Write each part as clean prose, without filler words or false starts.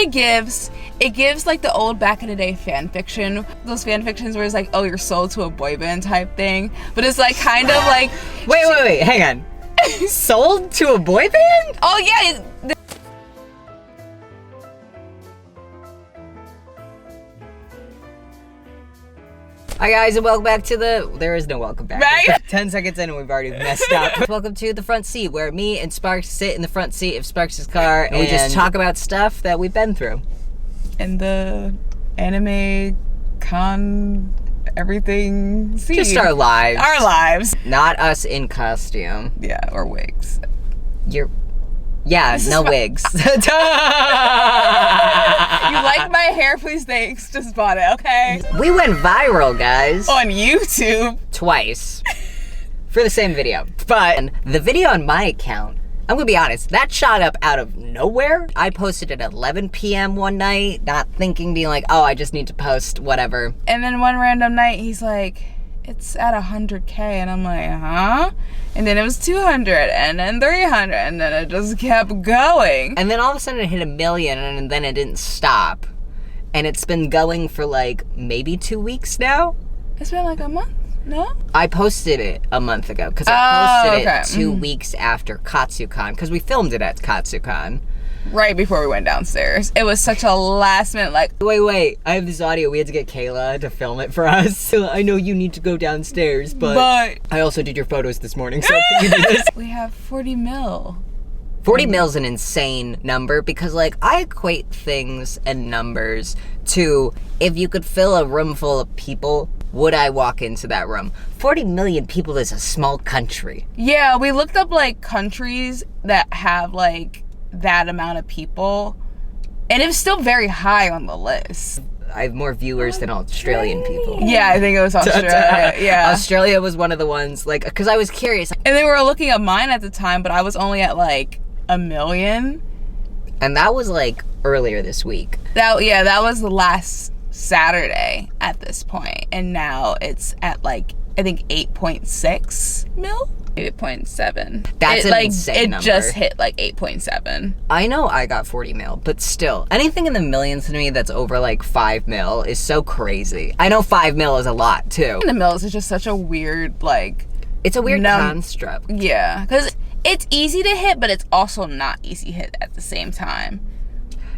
it gives? It gives like the old back in the day fan fiction. Those fan fictions where it's like, oh, you're sold to a boy band type thing. But it's like kind of like... Wait, hang on. Sold to a boy band? Oh, yeah. Hi guys, and welcome back to there is no welcome back. Right? 10 seconds in and we've already messed up. Welcome to the front seat, where me and Sparks sit in the front seat of Sparks' car and we just talk about stuff that we've been through. And the anime con everything scene. Just our lives. Our lives. Not us in costume. Yeah, or wigs. Yeah, no wigs. You like my hair? Please, thanks. Just bought it, okay? We went viral, guys. On YouTube. Twice. For the same video. But the video on my account, I'm gonna be honest, that shot up out of nowhere. I posted at 11 p.m. one night, not thinking, being like, oh, I just need to post whatever. And then one random night, he's like, it's at 100K, and I'm like, huh? And then it was 200, and then 300, and then it just kept going. And then all of a sudden it hit 1 million, and then it didn't stop. And it's been going for like maybe 2 weeks now. It's been like a month, no? I posted it a month ago, because I posted okay. it 2 weeks after Katsucon, because we filmed it at Katsucon. Right before we went downstairs. It was such a last minute, like... Wait, I have this audio. We had to get Kayla to film it for us. So I know you need to go downstairs, but I also did your photos this morning, so can you do this? We have 40 mil. 40 mil's an insane number, because like I equate things and numbers to, if you could fill a room full of people, would I walk into that room? 40 million people is a small country. Yeah, we looked up like countries that have like that amount of people, and it was still very high on the list. I have more viewers than Australian people. Yeah, I think it was Australia. Yeah, Australia was one of the ones, like, because I was curious. And they were looking at mine at the time, but I was only at like 1 million. And that was like earlier this week. That was the last Saturday at this point, and now it's at like I think 8.6 mil. 8.7. That's an insane number. It just hit like 8.7. I know I got 40 mil, but still, anything in the millions to me that's over like 5 mil is so crazy. I know 5 mil is a lot too. The mils is just such a weird, like... It's a weird construct. Yeah, because it's easy to hit, but it's also not easy to hit at the same time.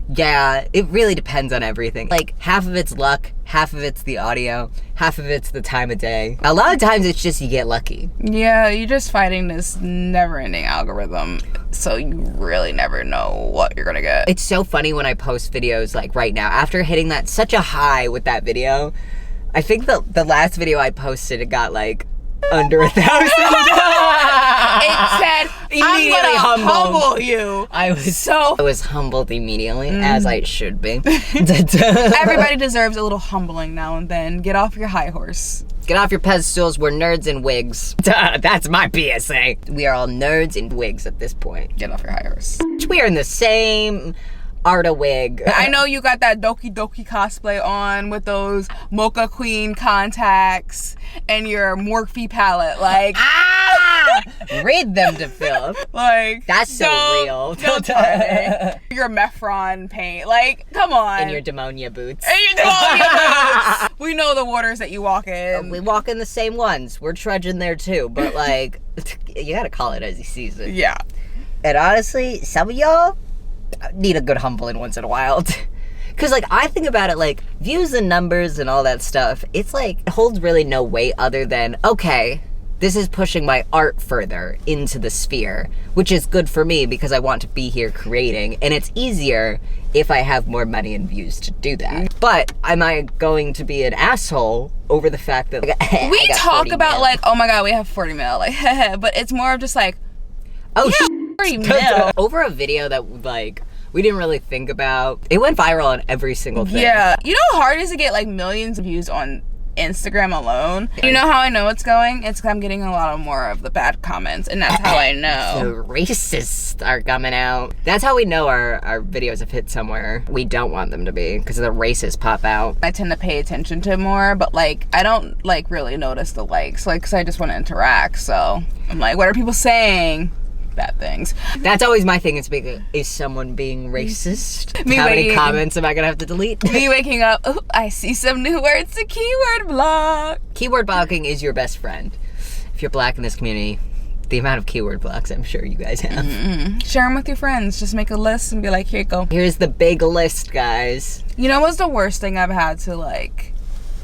Yeah, it really depends on everything. Like, half of it's luck, half of it's the audio, half of it's the time of day. A lot of times it's just you get lucky. Yeah, you're just fighting this never-ending algorithm, so you really never know what you're gonna get. It's so funny when I post videos like right now, after hitting that such a high with that video. I think the last video I posted, it got like under 1,000. It said, immediately I'm gonna humble you. I was humbled immediately, as I should be. Everybody deserves a little humbling now and then. Get off your high horse. Get off your pedestals. We're nerds in wigs. That's my PSA. We are all nerds in wigs at this point. Get off your high horse. We are in the same Arta wig. I know you got that Doki Doki cosplay on with those Mocha Queen contacts and your Morphe palette, like read them to filth. Like, that's so real. Don't try me. Your Mefron paint, like, come on. And your Demonia boots. We know the waters that you walk in. We walk in the same ones. We're trudging there too, but like, you gotta call it as you sees it. Yeah. And honestly, some of y'all need a good humbling once in a while. Because like, I think about it like views and numbers and all that stuff, it's like, it holds really no weight other than, okay, this is pushing my art further into the sphere, which is good for me because I want to be here creating, and it's easier if I have more money and views to do that. But am I going to be an asshole over the fact that we talk about like, oh my god, we have 40 mil, like, but it's more of just like, oh, yeah, 40 mil. Over a video that like we didn't really think about. It went viral on every single thing. Yeah, you know how hard it is to get like millions of views on Instagram alone? You know how I know it's going? It's because I'm getting a lot more of the bad comments, and that's how I know. The racists are coming out. That's how we know our videos have hit somewhere we don't want them to be, because the racists pop out. I tend to pay attention to more, but like I don't like really notice the likes, like, because I just want to interact. So I'm like, what are people saying? bad things. That's always my thing. Is someone being racist? Me How many waking- comments am I gonna have to delete? Me waking up, oh, I see some new words to keyword block. Keyword blocking is your best friend. If you're black in this community, the amount of keyword blocks I'm sure you guys have. Share them with your friends. Just make a list and be like, here you go. Here's the big list, guys. You know what's the worst thing I've had to like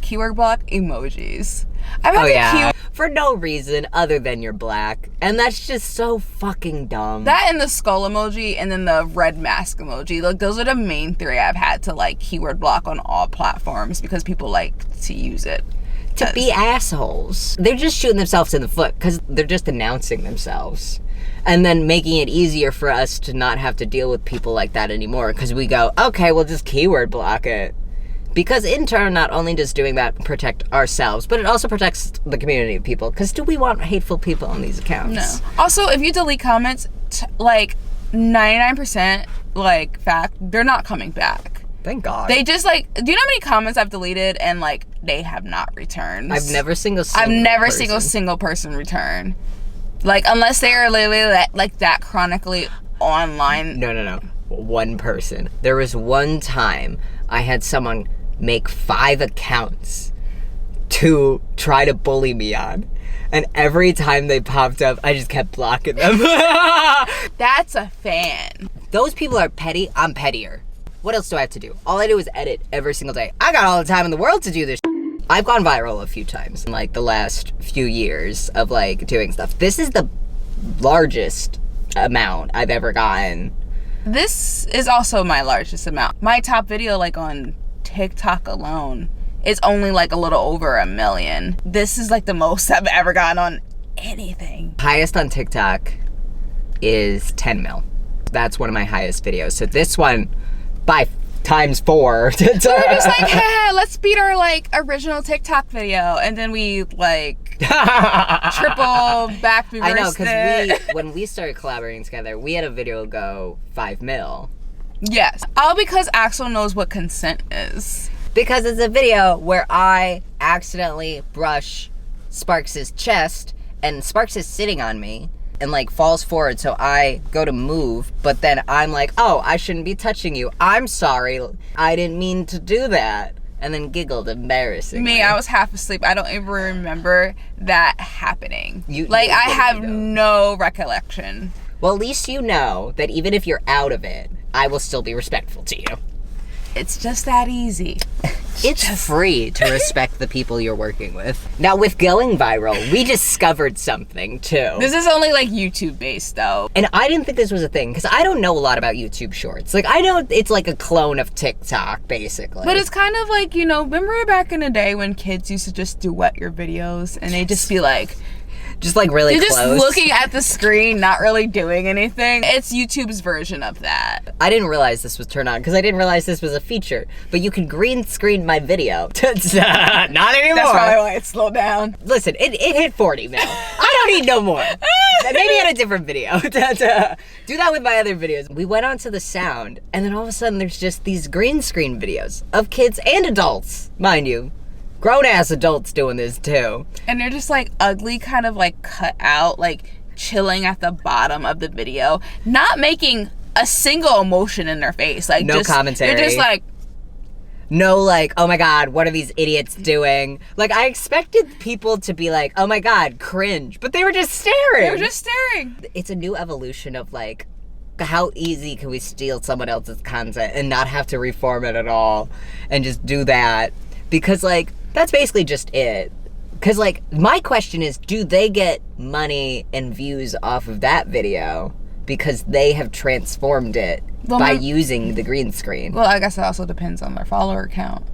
keyword block? Emojis. I've had to keyword For no reason other than you're black. And that's just so fucking dumb. that and the skull emoji and then the red mask emoji. Like those are the main three I've had to like keyword block on all platforms because people like to use it. To be assholes. They're just shooting themselves in the foot because they're just announcing themselves. And then making it easier for us to not have to deal with people like that anymore because we go, okay, we'll just keyword block it. Because in turn, not only does doing that protect ourselves, but it also protects the community of people. Because do we want hateful people on these accounts? No. Also, if you delete comments, like 99% like fact, they're not coming back. Thank God. They just like, do you know how many comments I've deleted and like they have not returned? I've never seen a single person return. Like unless they are literally like that chronically online. No. One person. There was one time I had someone make 5 accounts to try to bully me on. And every time they popped up, I just kept blocking them. That's a fan. Those people are petty. I'm pettier. What else do I have to do? All I do is edit every single day. I got all the time in the world to do this. I've gone viral a few times in like the last few years of like doing stuff. This is the largest amount I've ever gotten. This is also my largest amount. My top video like on TikTok alone is only like a little over 1 million. This is like the most I've ever gotten on anything. Highest on TikTok is 10 mil. That's one of my highest videos. So this one by times 4. We were just like, hey, let's beat our like original TikTok video, and then we like triple back reversed I know, it. because when we started collaborating together, we had a video go 5 mil. Yes, all because Axel knows what consent is. Because it's a video where I accidentally brush Sparks' chest, and Sparks is sitting on me and like falls forward, so I go to move, but then I'm like, oh, I shouldn't be touching you. I'm sorry. I didn't mean to do that. And then giggled embarrassingly. Me, I was half asleep. I don't even remember that happening. You I have no recollection. Well, at least you know that even if you're out of it, I will still be respectful to you. It's just that easy. It's free to respect the people you're working with. Now, with going viral, we discovered something, too. This is only, like, YouTube-based, though. And I didn't think this was a thing, because I don't know a lot about YouTube Shorts. Like, I know it's like a clone of TikTok, basically. But it's kind of like, you know, remember back in the day when kids used to just duet your videos, and they'd just be like... Just like really You're close. just looking at the screen, not really doing anything. It's YouTube's version of that. I didn't realize this was turned on because I didn't realize this was a feature. But you can green screen my video. Not anymore. That's probably why it slowed down. Listen, it hit 40 now. I don't need no more. Maybe on a different video. Do that with my other videos. We went on to the sound, and then all of a sudden there's just these green screen videos of kids and adults, mind you. Grown-ass adults doing this, too. And they're just, like, ugly, kind of, like, cut out, like, chilling at the bottom of the video. Not making a single emotion in their face. Like, no commentary. They're just, like... No, like, oh, my God, what are these idiots doing? Like, I expected people to be like, oh, my God, cringe. But they were just staring. They were just staring. It's a new evolution of, like, how easy can we steal someone else's content and not have to reform it at all and just do that? Because, like... That's basically just it. Because, like, my question is, do they get money and views off of that video because they have transformed it by using the green screen? Well, I guess it also depends on their follower count.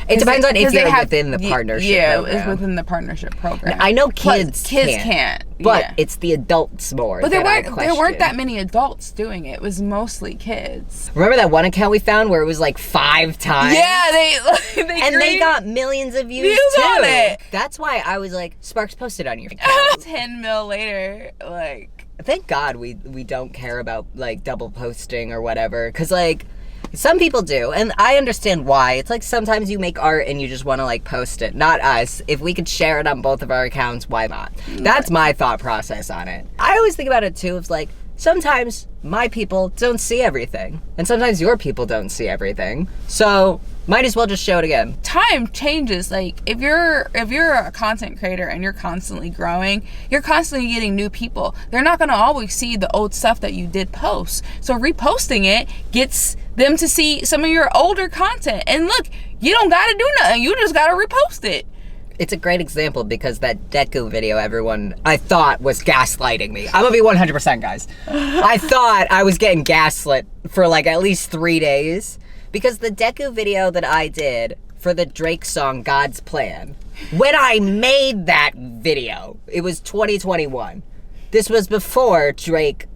It depends on if you're within the partnership program. It's within the partnership program. Now, I know kids can't. But it's the adults more. But there weren't that many adults doing it. It was mostly kids. Remember that one account we found where it was like 5 times? Yeah, they got millions of views too. On it. That's why I was like, Sparks posted on your account. 10 mil later, like. Thank God we don't care about like double posting or whatever, because like Some people do, and I understand why. It's like sometimes you make art and you just want to like post it. Not us. If we could share it on both of our accounts, why not? That's my thought process on it. I always think about it too, it's like, sometimes my people don't see everything, and sometimes your people don't see everything. So might as well just show it again. Time changes. Like if you're a content creator and you're constantly growing, you're constantly getting new people. They're not gonna always see the old stuff that you did post. So reposting it gets them to see some of your older content. And look, you don't gotta do nothing. You just gotta repost it. It's a great example because that Deku video everyone I thought was gaslighting me. I'm gonna be 100% guys. I thought I was getting gaslit for like at least 3 days because the Deku video that I did for the Drake song God's Plan, when I made that video, it was 2021. This was before Drake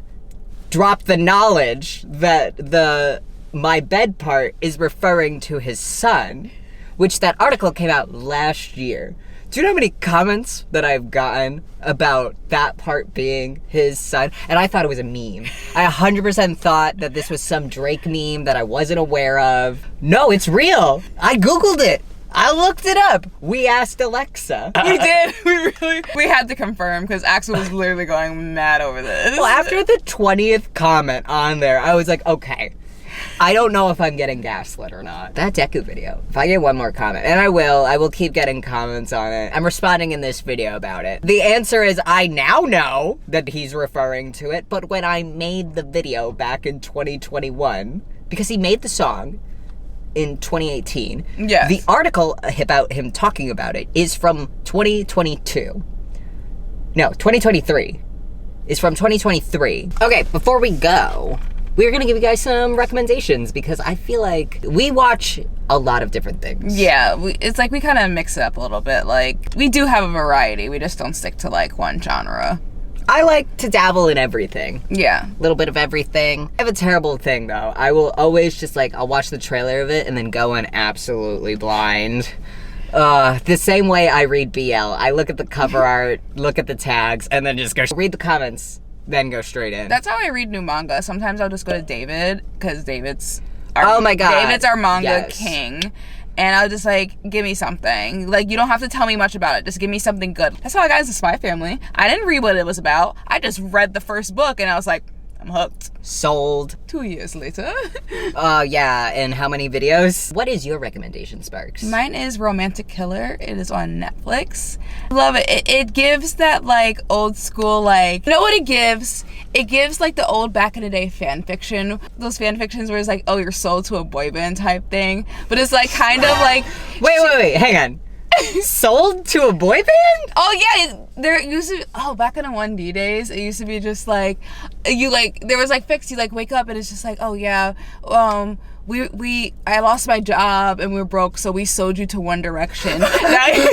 dropped the knowledge that my bed part is referring to his son, which that article came out last year. Do you know how many comments that I've gotten about that part being his son? And I thought it was a meme. I 100% thought that this was some Drake meme that I wasn't aware of. No, it's real. I Googled it. I looked it up. We asked Alexa. We did. We had to confirm because Axel was literally going mad over this. Well, after the 20th comment on there, I was like, okay, I don't know if I'm getting gaslit or not. That Deku video, if I get one more comment, and I will keep getting comments on it. I'm responding in this video about it. The answer is I now know that he's referring to it, but when I made the video back in 2021, because he made the song in 2018, yes, the article about him talking about it is from 2022. No, 2023. It's from 2023. Okay, before we go, we're gonna give you guys some recommendations because I feel like we watch a lot of different things. Yeah, it's like we kind of mix it up a little bit. Like, we do have a variety. We just don't stick to like one genre. I like to dabble in everything. Yeah. A little bit of everything. I have a terrible thing though. I will always just like, I'll watch the trailer of it and then go in absolutely blind. The same way I read BL. I look at the cover art, look at the tags, and then just go read the comments. Then go straight in. That's how I read new manga. Sometimes I'll just go to David, because David's oh my god, David's our manga king. And I'll just like, give me something. Like, you don't have to tell me much about it. Just give me something good. That's how I got into Spy Family. I didn't read what it was about. I just read the first book and I was like, I'm hooked. Sold. 2 years later. Yeah, and how many videos? What is your recommendation, Sparks? Mine is Romantic Killer. It is on Netflix. Love it. It gives that like old school, like, you know what it gives? It gives like the old back in the day fan fiction. Those fan fictions where it's like, oh, you're sold to a boy band type thing. But it's like kind of like... Wait, hang on. Sold to a boy band? Oh yeah, there used to back in the 1D days, it used to be just like, you like, there was like fixed, you like wake up and it's just like, oh yeah, I lost my job and we're broke, so we sold you to One Direction. Hang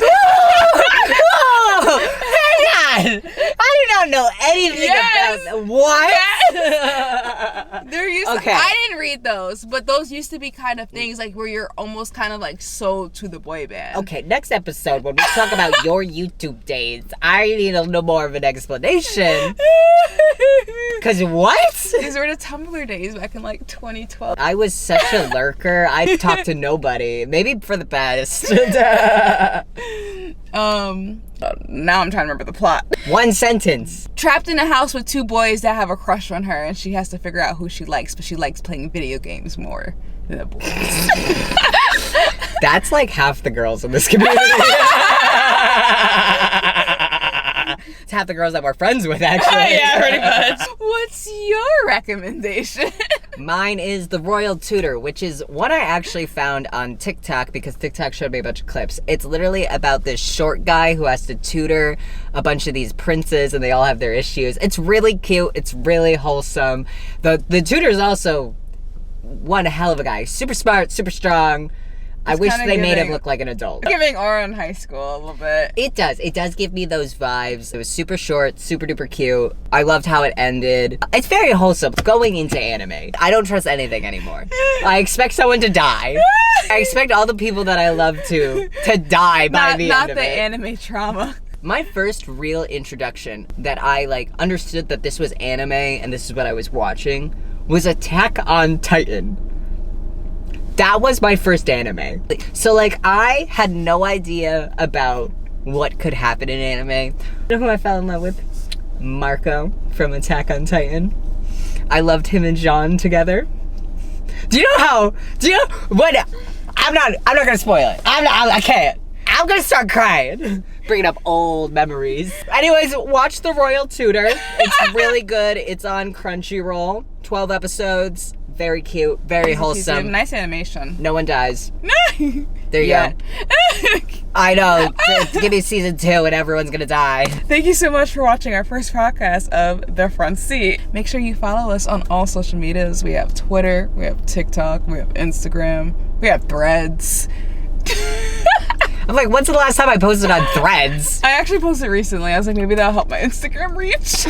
on! I do not know anything about that. What? Yes. There used to, I didn't read those, but those used to be kind of things like where you're almost kind of like sold to the boy band. Okay, next episode when we talk about your YouTube days, I need a little more of an explanation. Cause what? These were the Tumblr days back in like 2012. I was such a lurker. I talked to nobody. Maybe for the best. Now I'm trying to remember the plot. One sentence. Trapped in a house with two boys that have a crush on her, and she has to figure out who she likes, but she likes playing video games more than the boys. That's like half the girls in this community. It's half the girls that we're friends with, actually. Yeah, pretty much. What's your recommendation? Mine is The Royal Tutor, which is one I actually found on TikTok because TikTok showed me a bunch of clips. It's literally about this short guy who has to tutor a bunch of these princes and they all have their issues. It's really cute. It's really wholesome. The tutor's also one hell of a guy. Super smart, super strong. I wish they made him look like an adult. Giving Aura in high school a little bit. It does. It does give me those vibes. It was super short, super duper cute. I loved how it ended. It's very wholesome. Going into anime, I don't trust anything anymore. I expect someone to die. I expect all the people that I love to die by the end of it. Not the anime trauma. My first real introduction that I like understood that this was anime and this is what I was watching was Attack on Titan. That was my first anime. So like I had no idea about what could happen in anime. You know who I fell in love with? Marco from Attack on Titan. I loved him and Jean together. Do you know what? I'm not gonna spoil it. I can't. I'm gonna start crying. Bringing up old memories. Anyways, watch The Royal Tutor. It's really good. It's on Crunchyroll. 12 episodes. Very cute. Very wholesome. Nice animation. No one dies. There you go. I know. Give me season 2 and everyone's gonna die. Thank you so much for watching our first podcast of The Front Seat. Make sure you follow us on all social medias. We have Twitter, we have TikTok, we have Instagram, we have Threads. I'm like, when's the last time I posted on Threads? I actually posted recently. I was like, maybe that'll help my Instagram reach.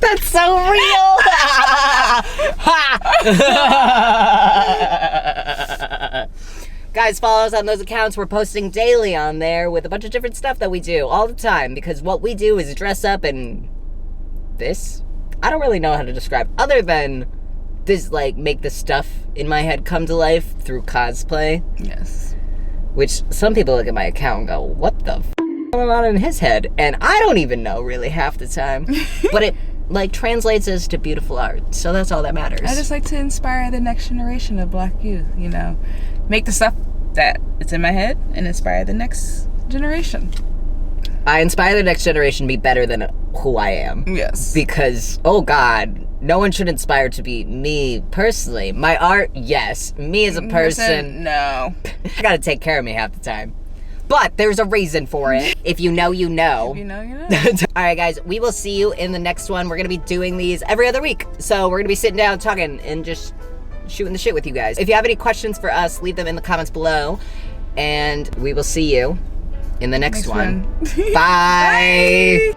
That's so real. Guys, follow us on those accounts. We're posting daily on there with a bunch of different stuff that we do all the time, because what we do is dress up and this. I don't really know how to describe other than this, like, make the stuff in my head come to life through cosplay. Yes. Which some people look at my account and go, what the f going on in his head? And I don't even know really half the time. But it like translates as to beautiful art. So that's all that matters. I just like to inspire the next generation of Black youth, you know. Make the stuff that it's in my head and inspire the next generation. I inspire the next generation to be better than who I am. Yes. Because, oh God, no one should inspire to be me personally. My art, yes. Me as a person, no. I gotta take care of me half the time. But there's a reason for it. If you know, you know. If you know, you know. All right, guys, we will see you in the next one. We're gonna be doing these every other week. So we're gonna be sitting down talking and just shooting the shit with you guys. If you have any questions for us, leave them in the comments below. And we will see you in the next one. Bye. Bye.